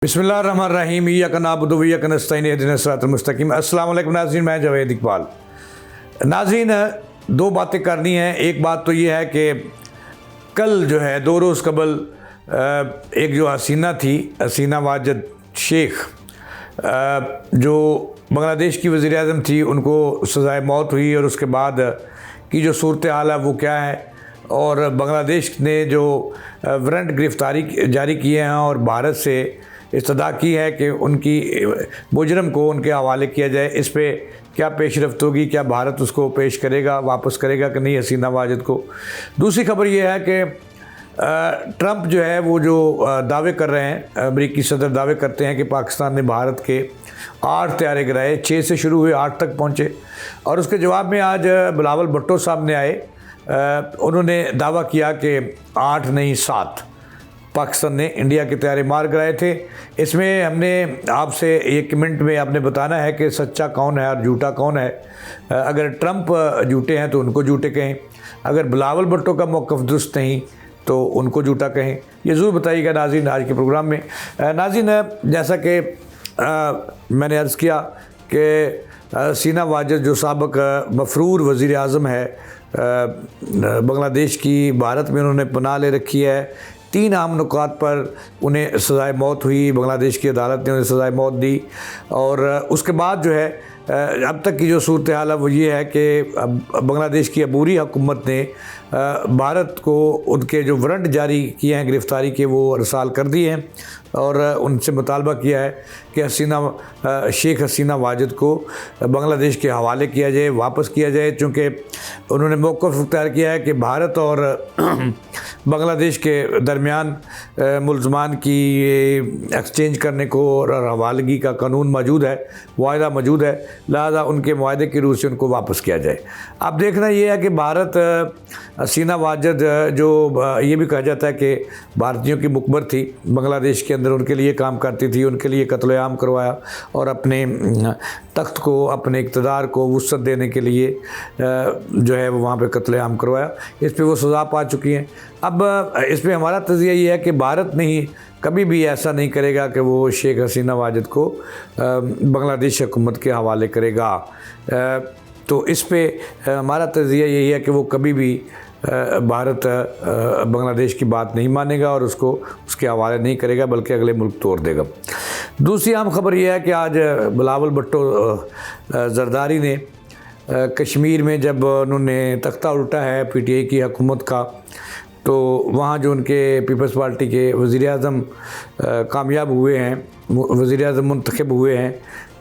बिस्मिल्लाहिर्रहमानिर्रहीम इय्याका नअबुदु व इय्याका नस्तईन इहदिनस सिरातल मुस्तकीम। अस्सलाम वालेकुम नाज़रीन, मैं जावेद इकबाल। नाज़रीन, दो बातें करनी हैं। एक बात तो ये है कि कल जो है 2 रोज़ कबल एक जो हसीना थी, हसीना वाजिद शेख, जो बांग्लादेश की वज़ीर आज़म थी, उनको सज़ाए मौत हुई और उसके बाद की जो सूरत हाल है वो क्या है, और बांग्लादेश ने जो वारंट गिरफ़्तारी जारी किए हैं और भारत से इस्तदा की है कि उनकी मुजरम को उनके हवाले किया जाए, इस पे क्या पेशरफ्त होगी, क्या भारत उसको पेश करेगा, वापस करेगा कि नहीं हसीना वाजिद को। दूसरी खबर यह है कि ट्रंप जो है वो जो दावे कर रहे हैं, अमेरिकी सदर दावे करते हैं कि पाकिस्तान ने भारत के 8 तैयारे गिराए, 6 से शुरू हुए 8 तक पहुँचे। और उसके जवाब में आज बिलावल भुट्टो सामने आए, उन्होंने दावा किया कि 8 नहीं 7 पाकिस्तान ने इंडिया के तैयारे मार गिराए थे। इसमें हमने आपसे 1 मिनट में आपने बताना है कि सच्चा कौन है और झूठा कौन है। अगर ट्रंप झूठे हैं तो उनको झूठे कहें, अगर बिलावल भुट्टो का मौक़िफ़ दुरुस्त नहीं तो उनको झूठा कहें। ये ज़रूर बताइएगा नाज़रीन आज के प्रोग्राम में। नाज़रीन, जैसा कि मैंने अर्ज़ किया कि हसीना वाजिद जो साबिक़ मफ़रूर वज़ीर आज़म है बांग्लादेश की, भारत में उन्होंने पनाह ले रखी है। 3 अहम नुकात पर उन्हें सज़ाए मौत हुई, बांग्लादेश की अदालत ने उन्हें सज़ाए मौत दी। और उसके बाद जो है अब तक की जो सूरत हाल है वो ये है कि बांग्लादेश की अबूरी हुकूमत ने भारत को उनके जो वारंट जारी किए हैं गिरफ़्तारी के, वो अरसाल कर दिए हैं और उनसे मुतालबा किया है कि शेख हसीना वाजिद को बांग्लादेश के हवाले किया जाए, वापस किया जाए, चूँकि उन्होंने मौक़िफ़ इख्तियार किया है कि भारत और बांग्लादेश के दरमियान मुल्ज़मान की एक्सचेंज करने को और हवालगी का कानून मौजूद है, वायदा मौजूद है, लिहाजा उनके मुआहदे की रूह से उनको वापस किया जाए। अब देखना ये है कि भारत हसीना वाजिद जो ये भी कहा जाता है कि भारतीयों की मुखबर थी, बांग्लादेश के अंदर उनके लिए काम करती थी, उनके लिए कत्ल-ए-आम करवाया और अपने तख्त को, अपने इक़्तिदार को वुसअत देने के लिए जो है वो वहाँ पे कत्ल-ए-आम करवाया। इस पे वो सज़ा पा चुकी हैं। अब इस पे हमारा तज़िया ये है कि भारत नहीं कभी भी ऐसा नहीं करेगा कि वो शेख हसीना वाजिद को बांग्लादेश हुकूमत के हवाले करेगा। तो इस पे हमारा तज़िया यही है कि वो कभी भी भारत बांग्लादेश की बात नहीं मानेगा और उसको उसके हवाले नहीं करेगा, बल्कि अगले मुल्क तोड़ देगा। दूसरी अहम खबर यह है कि आज बिलावल भुट्टो जरदारी ने कश्मीर में जब उन्होंने तख्ता उल्टा है PTI की हुकूमत का, तो वहाँ जो उनके पीपल्स पार्टी के वज़ीर आज़म कामयाब हुए हैं, वज़ीर आज़म मुंतखब हुए हैं,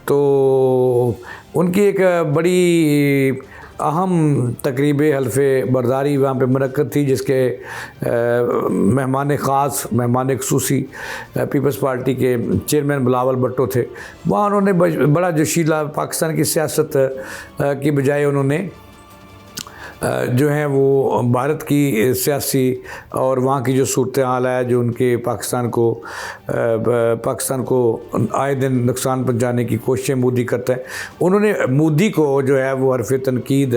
तो उनकी एक बड़ी अहम तकरीब हल्फ़े बरदारी वहाँ पे मुनक्कद थी, जिसके मेहमान ख़ास, मेहमान ख़ुसूसी पीपल्स पार्टी के चेयरमैन बिलावल भुट्टो थे। वहाँ उन्होंने बड़ा जोशीला पाकिस्तान की सियासत की बजाय उन्होंने जो है वो भारत की सियासी और वहाँ की जो सूरत हाल है, जो उनके पाकिस्तान को आए दिन नुकसान पहुँचाने की कोशिशें मोदी करता है, उन्होंने मोदी को जो है वो हरफ तनकीद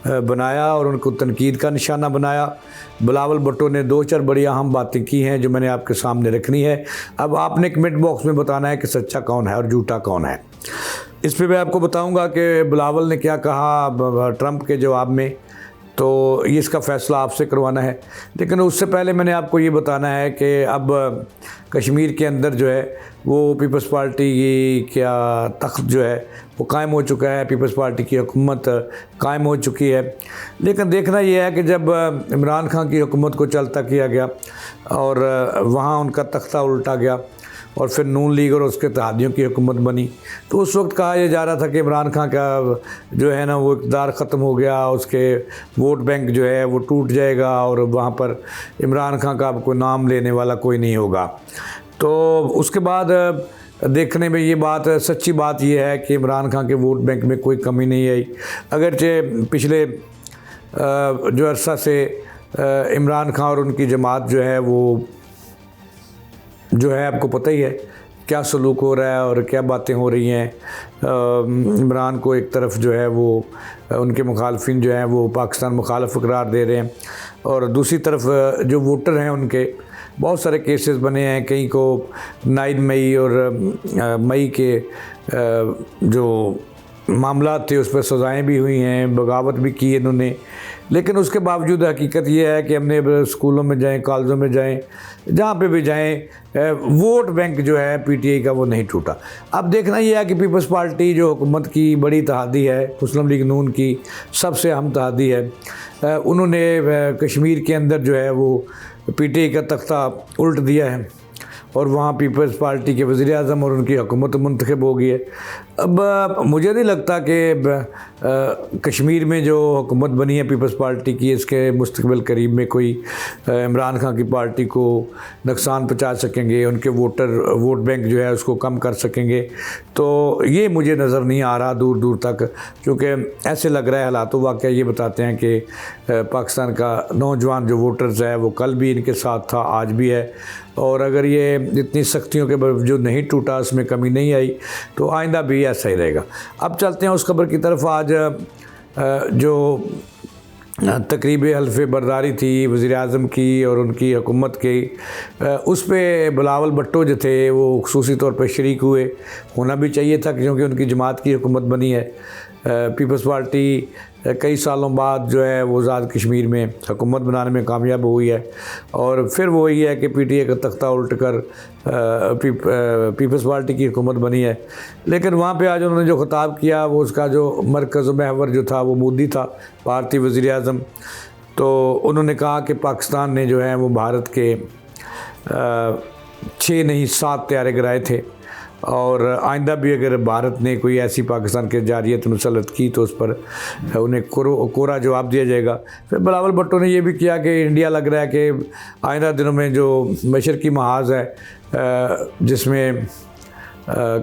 बनाया और उनको तनकीद का निशाना बनाया। बिलावल भुट्टो ने 2-4 बड़ी अहम बातें की हैं जो मैंने आपके सामने रखनी है। अब आपने कमेंट बॉक्स में बताना है कि सच्चा कौन है और झूठा कौन है। इस पर मैं आपको बताऊँगा कि बिलावल ने क्या कहा ट्रंप के जवाब में, तो ये इसका फ़ैसला आपसे करवाना है। लेकिन उससे पहले मैंने आपको ये बताना है कि अब कश्मीर के अंदर जो है वो पीपल्स पार्टी की क्या तख्त जो है वो कायम हो चुका है, पीपल्स पार्टी की हुकूमत कायम हो चुकी है। लेकिन देखना ये है कि जब इमरान खान की हुकूमत को चलता किया गया और वहाँ उनका तख्ता उल्टा गया और फिर नून लीग और उसके इत्तेहादियों की हुकूमत बनी, तो उस वक्त कहा यह जा रहा था कि इमरान खान का जो है ना वो इक़्तिदार ख़त्म हो गया, उसके वोट बैंक जो है वो टूट जाएगा और वहाँ पर इमरान खान का कोई नाम लेने वाला कोई नहीं होगा। तो उसके बाद देखने में ये बात, सच्ची बात यह है कि इमरान खान के वोट बैंक में कोई कमी नहीं आई। अगरचे पिछले जो अरसा से इमरान खान और उनकी जमात जो है वो जो है आपको पता ही है क्या सलूक हो रहा है और क्या बातें हो रही हैं। इमरान को एक तरफ जो है वो उनके मुखालफिन जो हैं वो पाकिस्तान मुखालफ करार दे रहे हैं और दूसरी तरफ जो वोटर हैं उनके बहुत सारे केसेस बने हैं, कहीं को 9 मई और मई के जो मामला थे उस पर सज़ाएँ भी हुई हैं, बगावत भी की इन्होंने। लेकिन उसके बावजूद हकीकत ये है कि हमने स्कूलों में जाएं, कॉलेजों में जाएं, जहाँ पे भी जाएं, वोट बैंक जो है पीटीआई का वो नहीं टूटा। अब देखना ये है कि पीपल्स पार्टी जो हुकूमत की बड़ी तहादी है, मुस्लिम लीग नून की सबसे अहम तहादी है, उन्होंने कश्मीर के अंदर जो है वो पीटीआई का तख्ता उल्ट दिया है और वहाँ पीपल्स पार्टी के वज़ीर आज़म और उनकी हुकूमत मुंतखब हो गई है। अब मुझे नहीं लगता कि कश्मीर में जो हुकूमत बनी है पीपल्स पार्टी की, इसके मुस्तकबिल करीब में कोई इमरान खान की पार्टी को नुकसान पहुँचा सकेंगे, उनके वोट बैंक जो है उसको कम कर सकेंगे। तो ये मुझे नज़र नहीं आ रहा दूर दूर तक, क्योंकि ऐसे लग रहा है हालात वाक़या ये बताते हैं कि पाकिस्तान का नौजवान जो वोटर्स है वो कल भी इनके साथ था, आज भी है। और अगर ये इतनी सख्तियों के बावजूद नहीं टूटा, उसमें कमी नहीं आई, तो आइंदा भी ऐसा ही रहेगा। अब चलते हैं उस खबर की तरफ। आज जो तकरीब हल्फ़ बरदारी थी वज़ीर आज़म की और उनकी हुकूमत की, उस पर बिलावल भुट्टो जो थे वो ख़ुसूसी तौर पर शरीक हुए। होना भी चाहिए था क्योंकि उनकी जमात की हुकूमत बनी है। पीपल्स पार्टी कई सालों बाद जो है वो आज़ाद कश्मीर में हुकूमत बनाने में कामयाब हुई है और फिर वो वही है कि पीटीआई का तख्ता उल्ट कर पीपल्स पार्टी की हुकूमत बनी है। लेकिन वहाँ पे आज उन्होंने जो खिताब किया वो उसका जो मरकज़ महवर जो था वो मोदी था, भारतीय वज़ीर आज़म। तो उन्होंने कहा कि पाकिस्तान ने जो है वो भारत के 6 नहीं 7 तैयारे गिराए थे और आइंदा भी अगर भारत ने कोई ऐसी पाकिस्तान के जारियत मुसलत की तो उस पर उन्हें कोरा जवाब दिया जाएगा। फिर बिलावल भुट्टो ने यह भी किया कि इंडिया लग रहा है कि आइंदा दिनों में जो मशरक़ी महाज़ है, जिसमें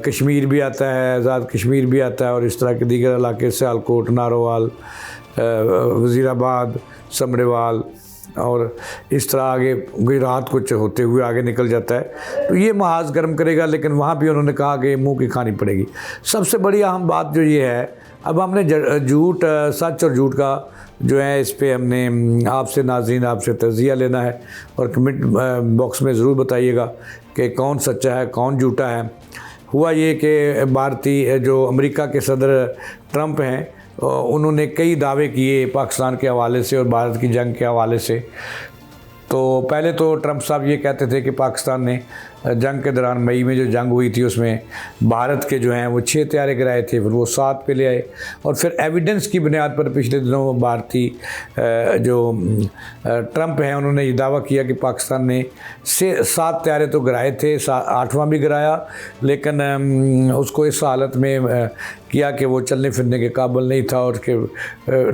कश्मीर भी आता है, आज़ाद कश्मीर भी आता है और इस तरह के दीगर इलाके, सियालकोट, नारोवाल, वज़ीराबाद, समड़ेवाल और इस तरह आगे गुजरात कुछ होते हुए आगे निकल जाता है, तो ये महाज गर्म करेगा। लेकिन वहाँ भी उन्होंने कहा कि मुंह की खानी पड़ेगी। सबसे बड़ी अहम बात जो ये है, अब हमने झूठ, सच और झूठ का जो है इस पे हमने आपसे नाज़रीन आपसे तज़िया लेना है और कमेंट बॉक्स में ज़रूर बताइएगा कि कौन सच्चा है कौन झूठा है। हुआ ये कि भारतीय जो अमेरिका के सदर ट्रंप हैं, उन्होंने कई दावे किए पाकिस्तान के हवाले से और भारत की जंग के हवाले से। तो पहले तो ट्रंप साहब ये कहते थे कि पाकिस्तान ने जंग के दौरान मई में जो जंग हुई थी उसमें भारत के जो हैं वो 6 तैयारे गिराए थे, फिर वो 7 पे ले आए और फिर एविडेंस की बुनियाद पर पिछले दिनों भारतीय जो ट्रंप हैं उन्होंने ये दावा किया कि पाकिस्तान ने 7 तैयारे तो गिराए थे, 8वां भी गिराया, लेकिन उसको इस हालत में किया कि वो चलने फिरने के काबिल नहीं था और कि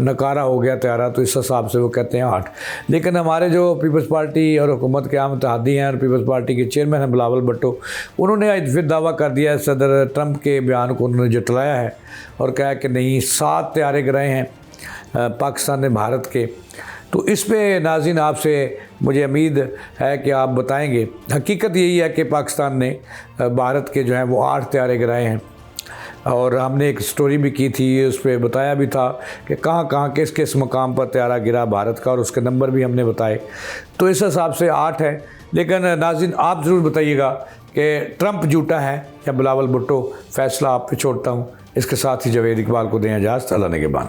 नकारा हो गया तैयारा, तो इस हिसाब से वो कहते हैं 8। लेकिन हमारे जो पीपल्स पार्टी और हुकूमत के आम तहादी हैं और पीपल्स पार्टी के चेयरमैन हैं बिलावल भुट्टो, उन्होंने आज फिर दावा कर दिया है, सदर ट्रंप के बयान को उन्होंने जटलाया है और कहा कि नहीं 7 तैयारे गिराए हैं पाकिस्तान ने भारत के। तो इस पे नाज़रीन आपसे मुझे उम्मीद है कि आप बताएंगे। हकीकत यही है कि पाकिस्तान ने भारत के जो हैं वो 8 तैयारे गिराए हैं और हमने एक स्टोरी भी की थी, उस पर बताया भी था कि कहाँ कहाँ किस किस मकाम पर तैयारा गिरा भारत का और उसके नंबर भी हमने बताए। तो इस हिसाब से 8 है। लेकिन नाज़रीन आप ज़रूर बताइएगा कि ट्रंप झूठा है या बिलावल भुट्टो, फ़ैसला आप पे छोड़ता हूँ। इसके साथ ही जावेद इकबाल को दें इजाज़त। अल्लाह निगहबान।